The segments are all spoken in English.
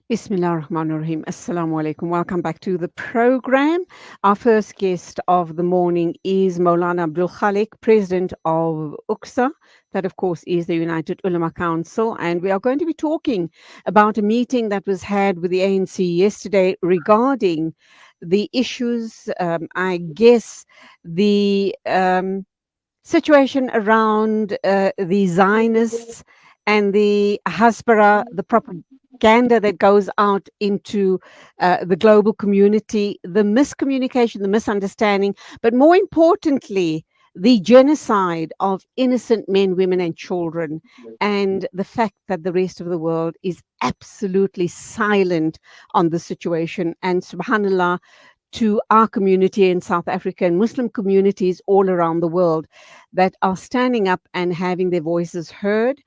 Bismillah ar-Rahman ar-Rahim. Assalamu alaikum. Welcome back to the program. Our first guest of the morning is Maulana Abdul Khalik, President of UQSA. That, of course, is the United Ulama Council. And we are going to be talking about a meeting that was had with the ANC yesterday regarding the issues, I guess, the situation around the Zionists and the Hasbara, the propaganda that goes out into the global community, the miscommunication, the misunderstanding, but more importantly, the genocide of innocent men, women, and children, and the fact that the rest of the world is absolutely silent on the situation. And subhanallah, to our community in South Africa and Muslim communities all around the world that are standing up and having their voices heard.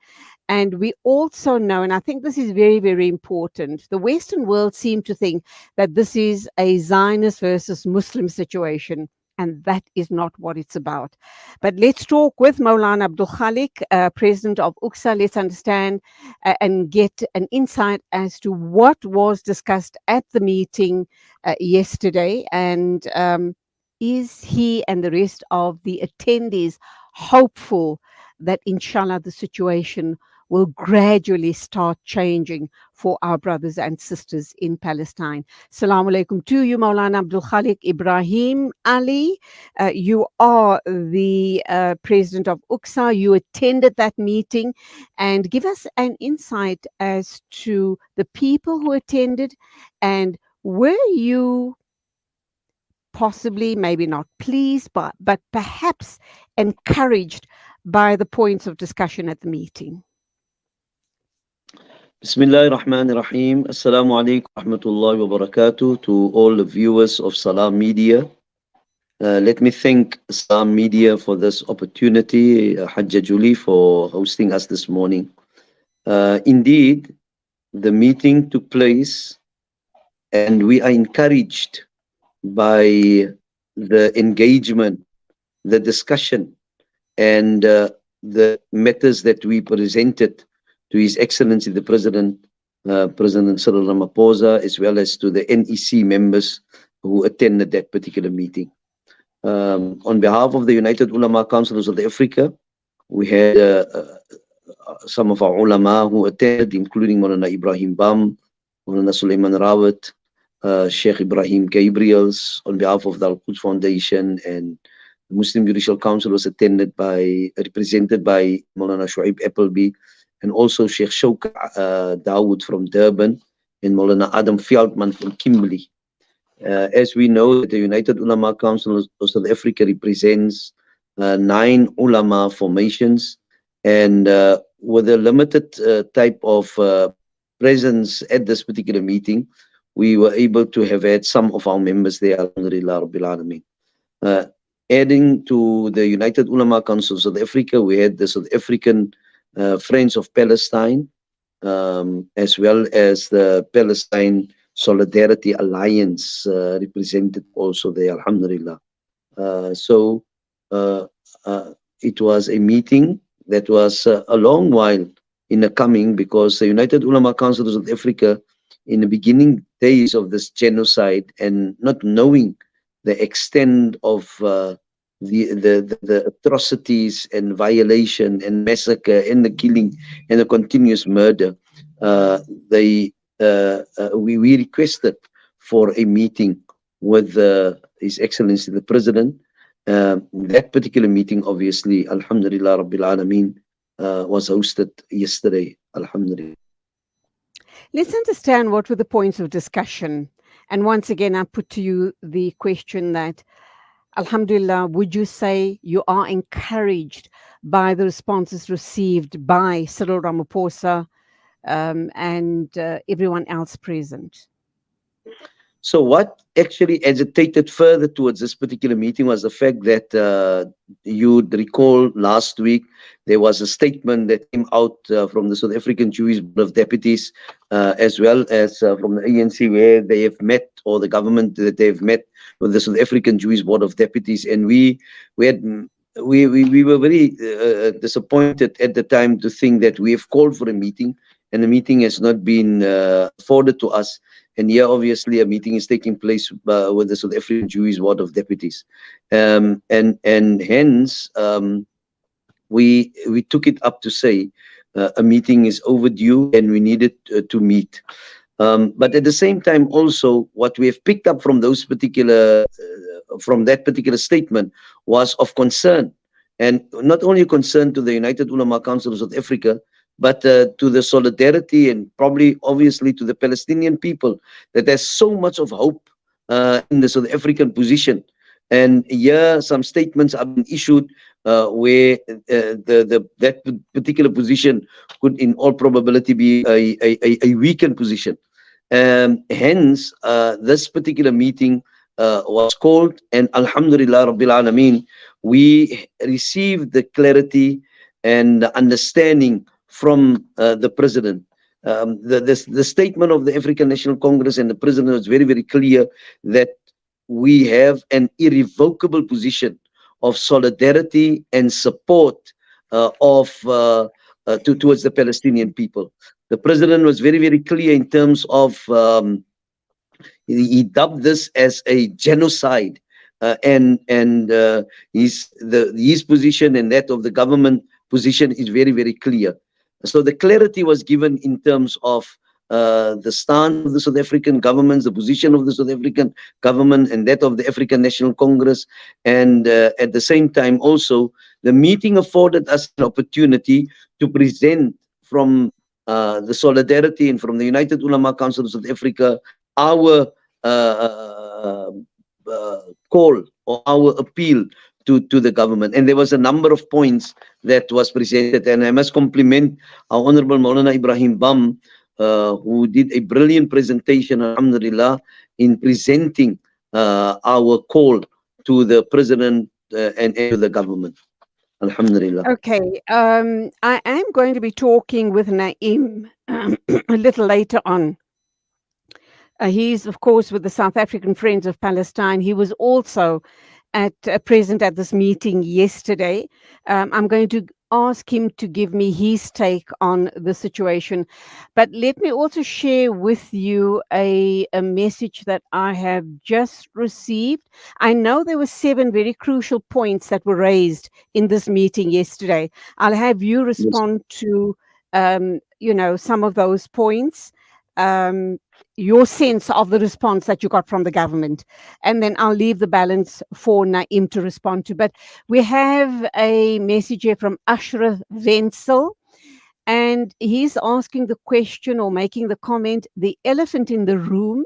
And we also know, and I think this is very, very important, the Western world seem to think that this is a Zionist versus Muslim situation. And that is not what it's about. But let's talk with Maulana Abdul Khalik, President of UQSA. Let's understand and get an insight as to what was discussed at the meeting yesterday. And is he and the rest of the attendees hopeful that, inshallah, the situation will gradually start changing for our brothers and sisters in Palestine? Assalamu alaikum to you, Maulana Abdul Khalik Ibrahim Ali. You are the president of UQSA. You attended that meeting, and give us an insight as to the people who attended, and were you possibly, maybe not pleased, but perhaps encouraged by the points of discussion at the meeting? Bismillah ar-Rahman ar-Rahim. Assalamu alaikum wa rahmatullahi wa barakatuh to all the viewers of Salam Media. Let me thank Salam Media for this opportunity, Hajja Julie, for hosting us this morning. Indeed, the meeting took place and we are encouraged by the engagement, the discussion, and the matters that we presented to His Excellency the President, President Cyril Ramaphosa, as well as to the NEC members who attended that particular meeting. On behalf of the United Ulama Council of South Africa, we had some of our ulama who attended, including Maulana Ibrahim Bam, Maulana Sulaiman Rawat, Sheikh Ibrahim Gabriels. On behalf of the Al-Quds Foundation, and the Muslim Judicial Council was represented by Maulana Shuaib Appleby, and also Sheikh Shauka Dawood from Durban, and Maulana Adam Feldman from Kimberley. As we know, the United Ulama Council of South Africa represents 9 ulama formations, and with a limited type of presence at this particular meeting, we were able to have had some of our members there, alhamdulillah rabbil alameen. Adding to the United Ulama Council of South Africa, we had the South African Friends of Palestine, as well as the Palestine Solidarity Alliance represented also there, alhamdulillah. So it was a meeting that was a long while in the coming, because the United Ulama Council of South Africa, in the beginning days of this genocide, and not knowing the extent of the atrocities and violation and massacre and the killing and the continuous murder, we requested for a meeting with His Excellency the President. That particular meeting, obviously, alhamdulillah rabbil alameen, was hosted yesterday, alhamdulillah. Let's understand what were the points of discussion. And once again, I put to you the question that, alhamdulillah, would you say you are encouraged by the responses received by Cyril Ramaphosa and everyone else present? So what actually agitated further towards this particular meeting was the fact that you'd recall last week there was a statement that came out from the South African Jewish Board of Deputies, as well as from the ANC, where they have met, or the government that they've met with the South African Jewish Board of Deputies, and we were very disappointed at the time to think that we have called for a meeting and the meeting has not been forwarded to us. And here, obviously, a meeting is taking place with the South African Jewish Board of Deputies, and hence we took it up to say a meeting is overdue and we needed to meet. But at the same time, also what we have picked up from those particular from that particular statement was of concern, and not only concern to the United Ulama Council of South Africa, but to the solidarity and probably obviously to the Palestinian people, that there's so much of hope in the South African position. And here some statements have been issued where that particular position could in all probability be a weakened position. Hence, this particular meeting was called, and Alhamdulillah Rabbil Alameen, we received the clarity and the understanding from the President. The statement of the African National Congress and the President was very, very clear that we have an irrevocable position of solidarity and support towards the Palestinian people. The President was very, very clear in terms of he dubbed this as a genocide, and his position and that of the government position is very, very clear. So the clarity was given in terms of the stance of the South African government, the position of the South African government and that of the African National Congress. And at the same time also, the meeting afforded us an opportunity to present from the solidarity and from the United Ulama Council of South Africa our call or our appeal to the government. And there was a number of points that was presented, and I must compliment our Honorable Maulana Ibrahim Bam, who did a brilliant presentation, alhamdulillah, in presenting our call to the President and to the government. Alhamdulillah. Okay, I am going to be talking with Naeem a little later on. He's, of course, with the South African Friends of Palestine. He was also present at this meeting yesterday. I'm going to ask him to give me his take on the situation. But let me also share with you a message that I have just received. I know there were 7 very crucial points that were raised in this meeting yesterday. I'll have you respond to, some of those points. Your sense of the response that you got from the government, and then I'll leave the balance for Naeem to respond to. But we have a message here from Ashraf Wenzel, and he's asking the question or making the comment, the elephant in the room.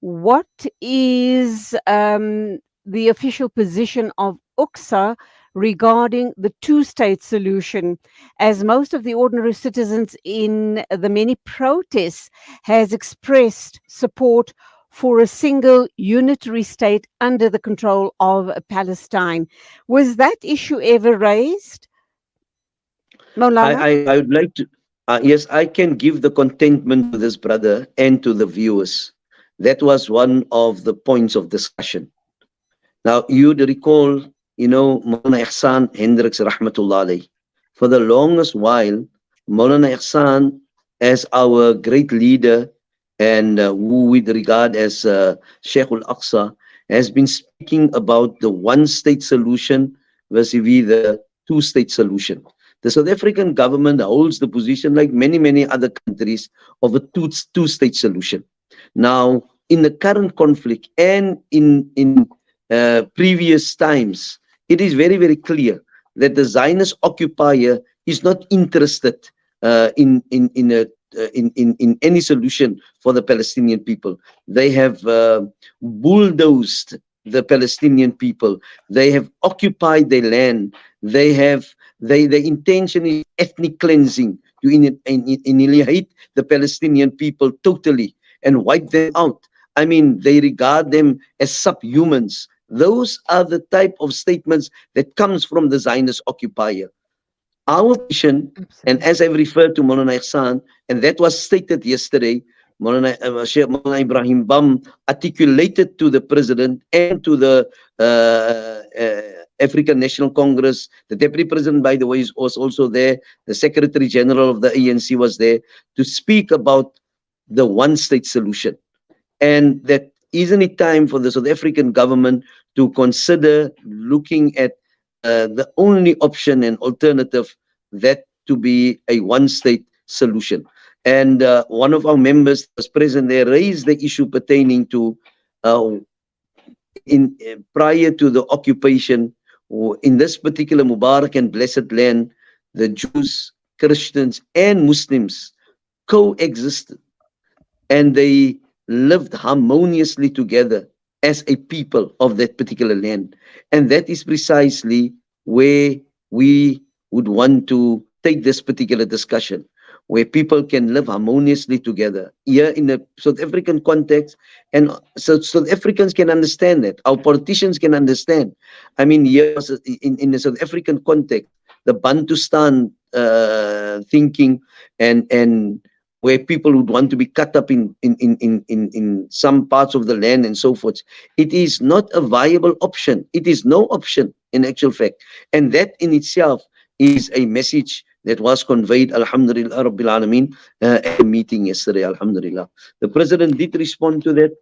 What is the official position of UXA regarding the two-state solution, as most of the ordinary citizens in the many protests has expressed support for a single unitary state under the control of Palestine? Was that issue ever raised, Maulana? I would like to, yes, I can give the contentment to this brother and to the viewers. That was one of the points of discussion. Now, you'd recall, Maulana Ihsan Hendricks, rahmatullah alayh. For the longest while, Maulana Ihsan, as our great leader and who we regard as Sheikh al-Aqsa, has been speaking about the one-state solution vis-a-vis the two-state solution. The South African government holds the position, like many, many other countries, of a two-state solution. Now, in the current conflict and in previous times, it is very, very clear that the Zionist occupier is not interested in any solution for the Palestinian people. They have bulldozed the Palestinian people. They have occupied their land. The intention is ethnic cleansing, to annihilate the Palestinian people totally and wipe them out. I mean, they regard them as subhumans. Those are the type of statements that comes from the Zionist occupier. Our position, and as I've referred to Maulana Ihsan, and that was stated yesterday, Sheikh Maulana Ibrahim Bam articulated to the President and to the African National Congress. The Deputy President, by the way, was also there. The Secretary General of the ANC was there to speak about the one-state solution. And that isn't it time for the South African government to consider looking at the only option and alternative, that to be a one-state solution. And one of our members that was present there raised the issue pertaining to prior to the occupation, in this particular Mubarak and blessed land, the Jews, Christians, and Muslims coexisted, and they lived harmoniously together as a people of that particular land. And that is precisely where we would want to take this particular discussion, where people can live harmoniously together here in a South African context. And so South Africans can understand that. Our politicians can understand. I mean, here in the South African context, the Bantustan thinking and where people would want to be cut up in some parts of the land and so forth. It is not a viable option. It is no option in actual fact. And that in itself is a message that was conveyed, alhamdulillah, Rabbil Alameen, at a meeting yesterday, alhamdulillah. The President did respond to that.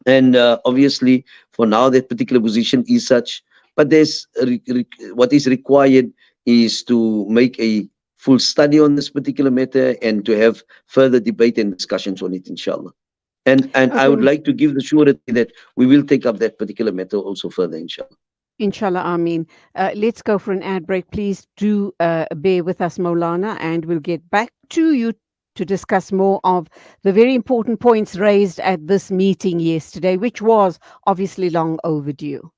And obviously, for now, that particular position is such. But there's what is required is to make a full study on this particular matter and to have further debate and discussions on it, inshallah. And I would like to give the surety that we will take up that particular matter also further, inshallah. Inshallah, Ameen. Let's go for an ad break. Please do bear with us, Maulana, and we'll get back to you to discuss more of the very important points raised at this meeting yesterday, which was obviously long overdue.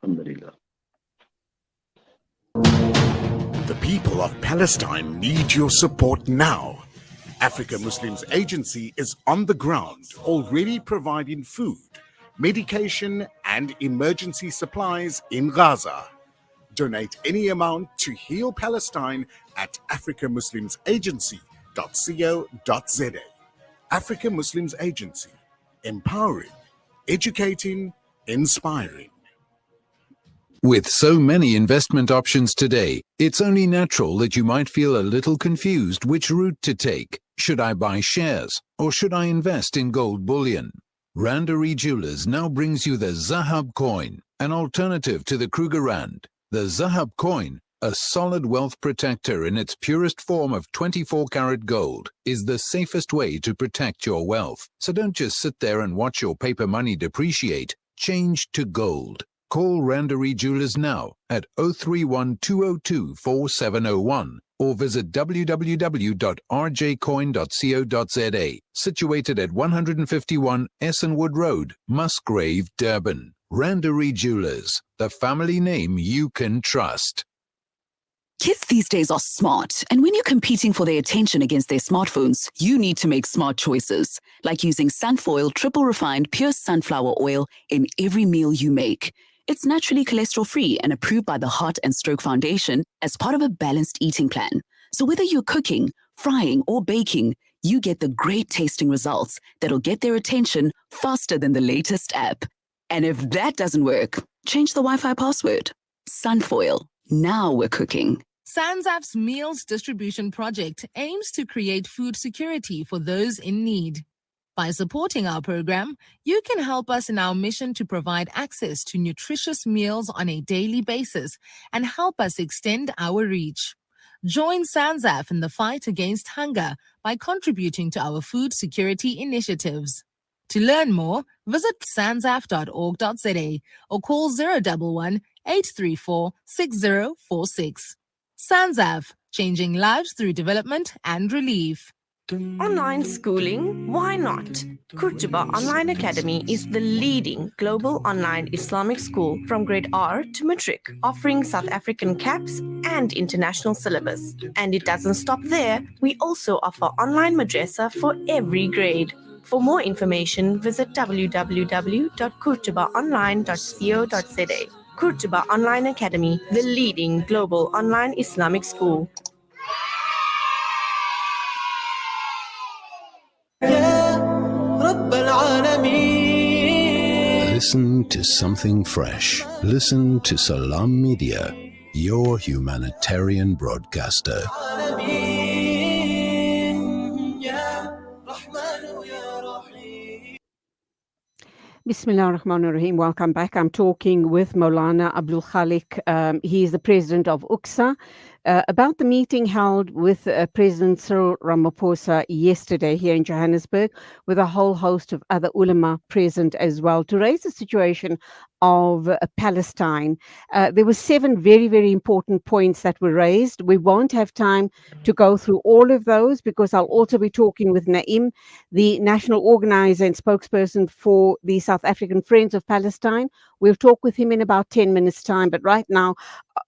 Alhamdulillah. The people of Palestine need your support now. Africa Muslims Agency is on the ground, already providing food, medication, and emergency supplies in Gaza. Donate any amount to Heal Palestine at africamuslimsagency.co.za. Africa Muslims Agency, empowering, educating, inspiring. With so many investment options today, it's only natural that you might feel a little confused which route to take. Should I buy shares or should I invest in gold bullion? Randery Jewelers now brings you the Zahab coin, an alternative to the Kruger Rand. The Zahab coin, a solid wealth protector in its purest form of 24-karat gold, is the safest way to protect your wealth. So don't just sit there and watch your paper money depreciate. Change to gold. Call Randery Jewelers now at 031 202 4701 or visit www.rjcoin.co.za, situated at 151 Essenwood Road, Musgrave, Durban. Randery Jewelers, the family name you can trust. Kids these days are smart, and when you're competing for their attention against their smartphones, you need to make smart choices, like using Sunfoil triple refined pure sunflower oil in every meal you make. It's naturally cholesterol-free and approved by the Heart and Stroke Foundation as part of a balanced eating plan. So whether you're cooking, frying, or baking, you get the great tasting results that'll get their attention faster than the latest app. And if that doesn't work, change the Wi-Fi password. Sunfoil. Now we're cooking. SANZAF's Meals Distribution Project aims to create food security for those in need. By supporting our program, you can help us in our mission to provide access to nutritious meals on a daily basis and help us extend our reach. Join SANZAF in the fight against hunger by contributing to our food security initiatives. To learn more, visit sanzaf.org.za or call 011 834 6046. SANZAF, changing lives through development and relief. Online schooling? Why not? Kurtuba Online Academy is the leading global online Islamic school from grade R to matric, offering South African caps and international syllabus. And it doesn't stop there. We also offer online madrasa for every grade. For more information, visit www.kurtubaonline.co.za. Kurtuba Online Academy, the leading global online Islamic school. Listen to something fresh. Listen to Salam Media, your humanitarian broadcaster. Bismillah ar-Rahman ar-Rahim. Welcome back. I'm talking with Maulana Abdul Khalik. He is the president of UXA. About the meeting held with President Cyril Ramaphosa yesterday here in Johannesburg, with a whole host of other ulama present as well, to raise the situation of Palestine. There were 7 very, very important points that were raised. We won't have time to go through all of those because I'll also be talking with Naim, the national organizer and spokesperson for the South African Friends of Palestine. We'll talk with him in about 10 minutes' time. But right now,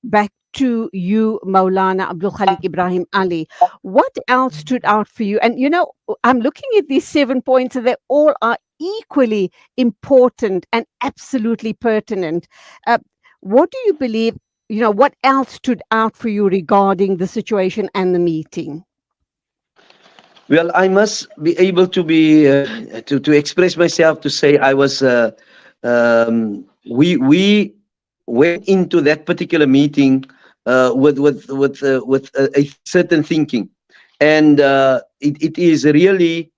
back to you, Maulana Abdul Khalik Ibrahim Ali. What else stood out for you? And, I'm looking at these 7 points and they all are equally important and absolutely pertinent. What do you believe, what else stood out for you regarding the situation and the meeting? Well, I must be able to be to express myself to say I was. We went into that particular meeting with a certain thinking, and it is really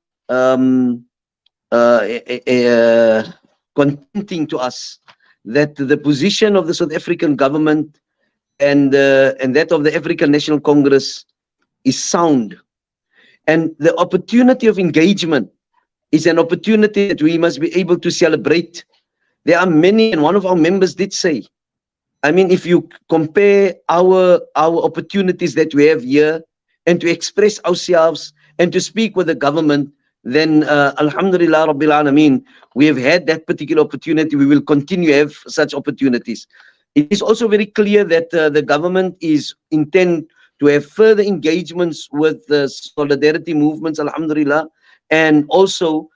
contenting to us that the position of the South African government and that of the African National Congress is sound. And the opportunity of engagement is an opportunity that we must be able to celebrate. There are many, and one of our members did say, I mean, if you compare our opportunities that we have here and to express ourselves and to speak with the government, then Alhamdulillah Rabbil Alameen, we have had that particular opportunity. We will continue to have such opportunities. It is also very clear that the government is intent to have further engagements with the solidarity movements, Alhamdulillah. And also,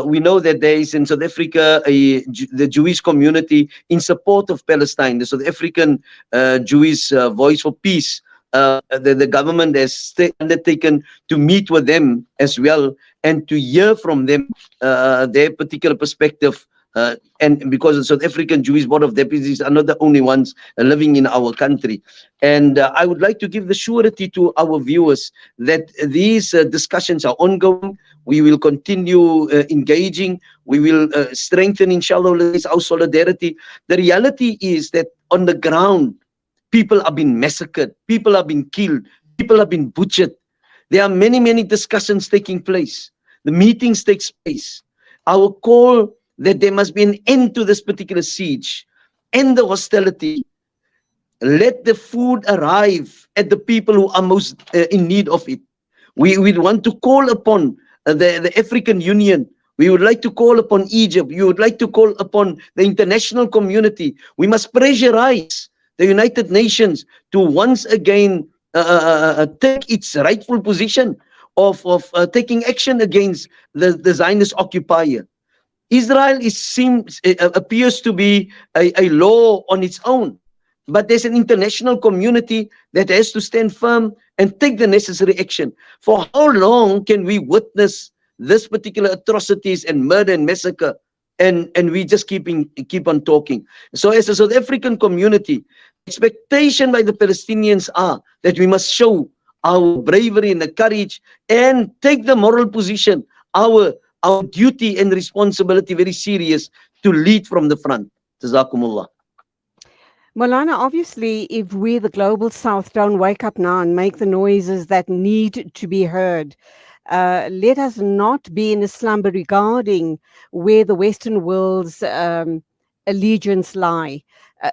we know that there is in South Africa the Jewish community in support of Palestine, the South African Jewish Voice for Peace. The government has undertaken to meet with them as well and to hear from them their particular perspective. And because the South African Jewish Board of Deputies are not the only ones living in our country. And I would like to give the surety to our viewers that these discussions are ongoing. We will continue engaging. We will strengthen, inshallah, our solidarity. The reality is that on the ground, people are being massacred. People are being killed. People are being butchered. There are many, many discussions taking place. The meetings take place. Our call that there must be an end to this particular siege, end the hostility. Let the food arrive at the people who are most in need of it. We want to call upon the African Union. We would like to call upon Egypt. We would like to call upon the international community. We must pressurize the United Nations to once again take its rightful position of taking action against the Zionist occupier. Israel appears to be a law on its own, but there's an international community that has to stand firm and take the necessary action. For how long can we witness this particular atrocities and murder and massacre, and we just keep on talking? So as a South African community, expectation by the Palestinians are that we must show our bravery and the courage and take the moral position, our duty and responsibility very serious to lead from the front. Jazakumullah. Maulana, obviously, if we, the global south, don't wake up now and make the noises that need to be heard, let us not be in a slumber regarding where the Western world's allegiance lie.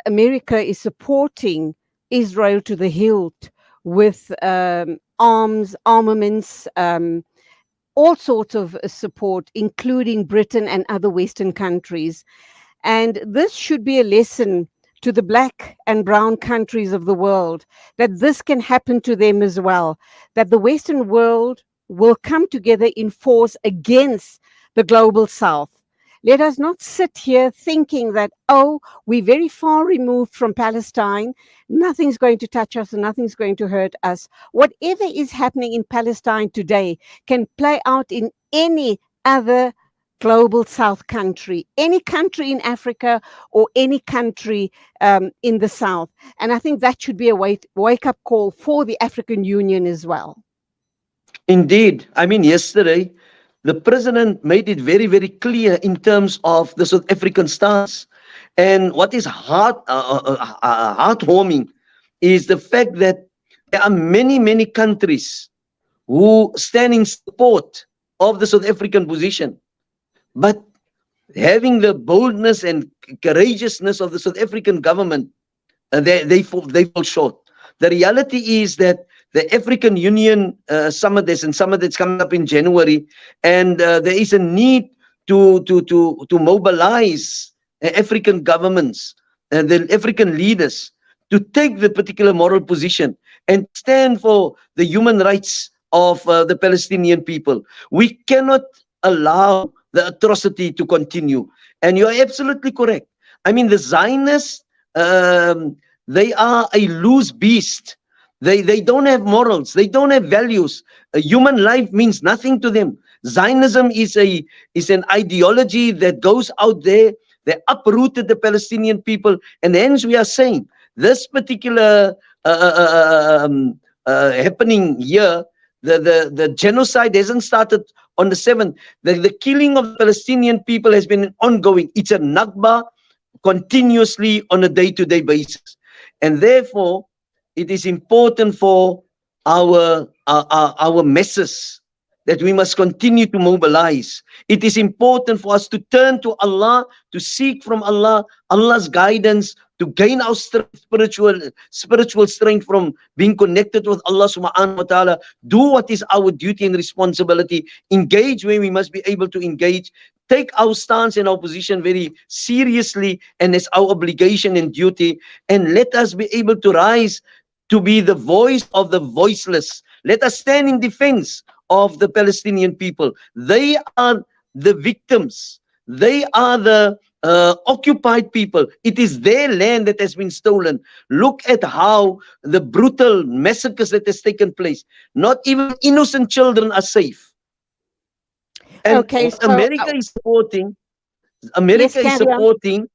America is supporting Israel to the hilt with armaments, all sorts of support, including Britain and other Western countries. And this should be a lesson to the black and brown countries of the world, that this can happen to them as well, that the Western world will come together in force against the global south. Let us not sit here thinking that, oh, we're very far removed from Palestine, nothing's going to touch us and nothing's going to hurt us. Whatever is happening in Palestine today can play out in any other global South country, any country in Africa or any country in the South. And I think that should be a wake-up call for the African Union as well. Indeed. I mean, yesterday, the president made it very, very clear in terms of the South African stance. And what is heartwarming is the fact that there are many, many countries who stand in support of the South African position. But having the boldness and courageousness of the South African government, they fall short. The reality is that the African Union summit, there's a summit that's coming up in January, and there is a need to mobilize African governments and the African leaders to take the particular moral position and stand for the human rights of the Palestinian people. We cannot allow the atrocity to continue. And you're absolutely correct. I mean, the Zionists, they are a loose beast. They don't have morals. They don't have values. A human life means nothing to them. Zionism is an ideology that goes out there. They uprooted the Palestinian people. And hence we are saying this particular happening here, the genocide hasn't started on the 7th. The killing of the Palestinian people has been ongoing. It's a Nakba continuously on a day-to-day basis. And therefore, it is important for our masses that we must continue to mobilize. It is important for us to turn to Allah, to seek from Allah, Allah's guidance, to gain our spiritual strength from being connected with Allah subhanahu wa ta'ala. Do what is our duty and responsibility. Engage where we must be able to engage. Take our stance and our position very seriously, and as our obligation and duty. And let us be able to rise to be the voice of the voiceless. Let us stand in defense of the Palestinian people. They are the victims. They are the occupied people. It is their land that has been stolen. Look at how the brutal massacres that has taken place. Not even innocent children are safe. And Okay, so America is supporting. America Yes, is carry on. supporting.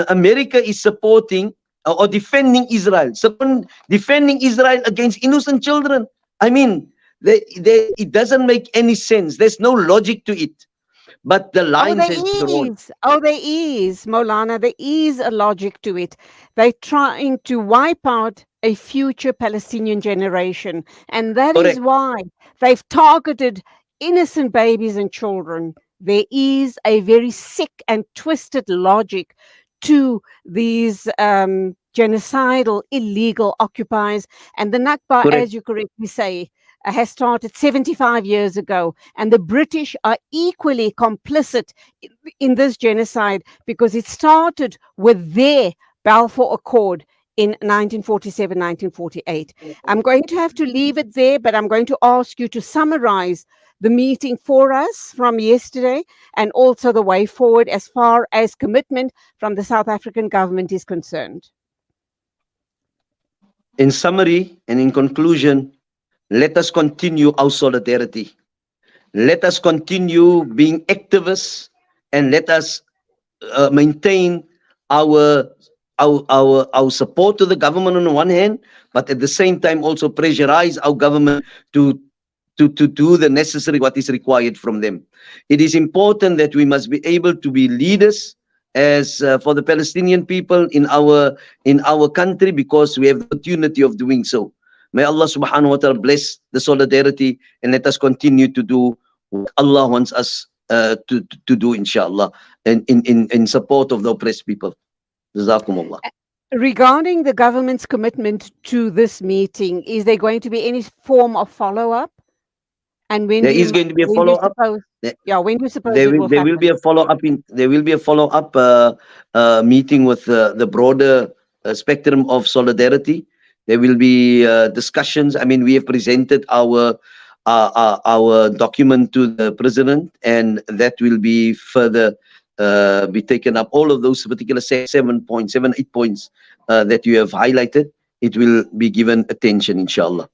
America is supporting or defending Israel. Defending Israel against innocent children. I mean, it doesn't make any sense. There's no logic to it. But the lines has been drawn. There is, Maulana, there is a logic to it. They're trying to wipe out a future Palestinian generation. And that is Correct. why they've targeted innocent babies and children. There is a very sick and twisted logic to these genocidal, illegal occupiers. And the Nakba, Correct. as you correctly say, has started 75 years ago. And the British are equally complicit in this genocide because it started with their Balfour Accord in 1947, 1948. I'm going to have to leave it there, but I'm going to ask you to summarize the meeting for us from yesterday and also the way forward as far as commitment from the South African government is concerned. In summary and in conclusion, let us continue our solidarity. Let us continue being activists, and let us maintain our support to the government on the one hand, but at the same time also pressurize our government to do the necessary what is required from them. It is important that we must be able to be leaders as for the Palestinian people in our country, because we have the opportunity of doing so. May Allah subhanahu wa ta'ala bless the solidarity, and let us continue to do what Allah wants us to do, inshallah, in support of the oppressed people. Jazakumullah. Regarding the government's commitment to this meeting, is there going to be any form of follow-up? And when There is going to be a follow-up. when do you suppose There it will will happen? be a follow-up. There will be a follow-up meeting with the broader spectrum of solidarity. There will be discussions. I mean, we have presented our document to the president, and that will be further be taken up. All of those particular 7 points, 8 points that you have highlighted, it will be given attention, inshallah.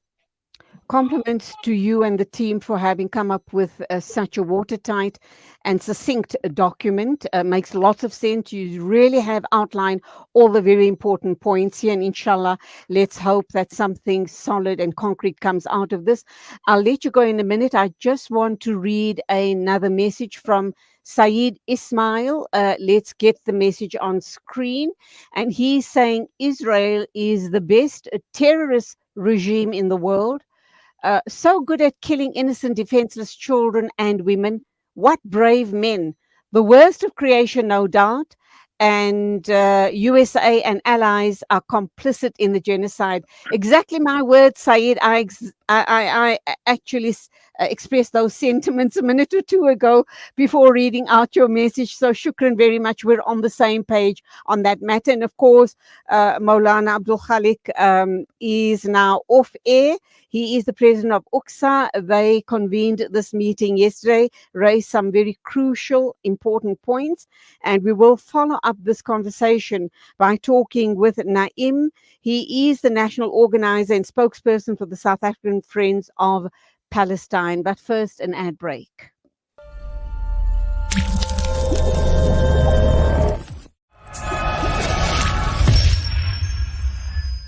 Compliments to you and the team for having come up with such a watertight and succinct document. Makes lots of sense. You really have outlined all the very important points here, and inshallah, let's hope that something solid and concrete comes out of this. I'll let you go in a minute. I just want to read another message from Saeed Ismail. Let's get the message on screen. And he's saying Israel is the best terrorist regime in the world. So good at killing innocent, defenseless children and women. What brave men. The worst of creation, no doubt. And USA and allies are complicit in the genocide. Exactly my words, Saeed. I actually expressed those sentiments a minute or two ago before reading out your message. So shukran very much. We're on the same page on that matter. And of course, Maulana Abdul Khalik is now off air. He is the president of UXA. They convened this meeting yesterday, raised some very crucial, important points, and we will follow up this conversation by talking with Naim. He is the national organizer and spokesperson for the South African Friends of Palestine. But first, an ad break.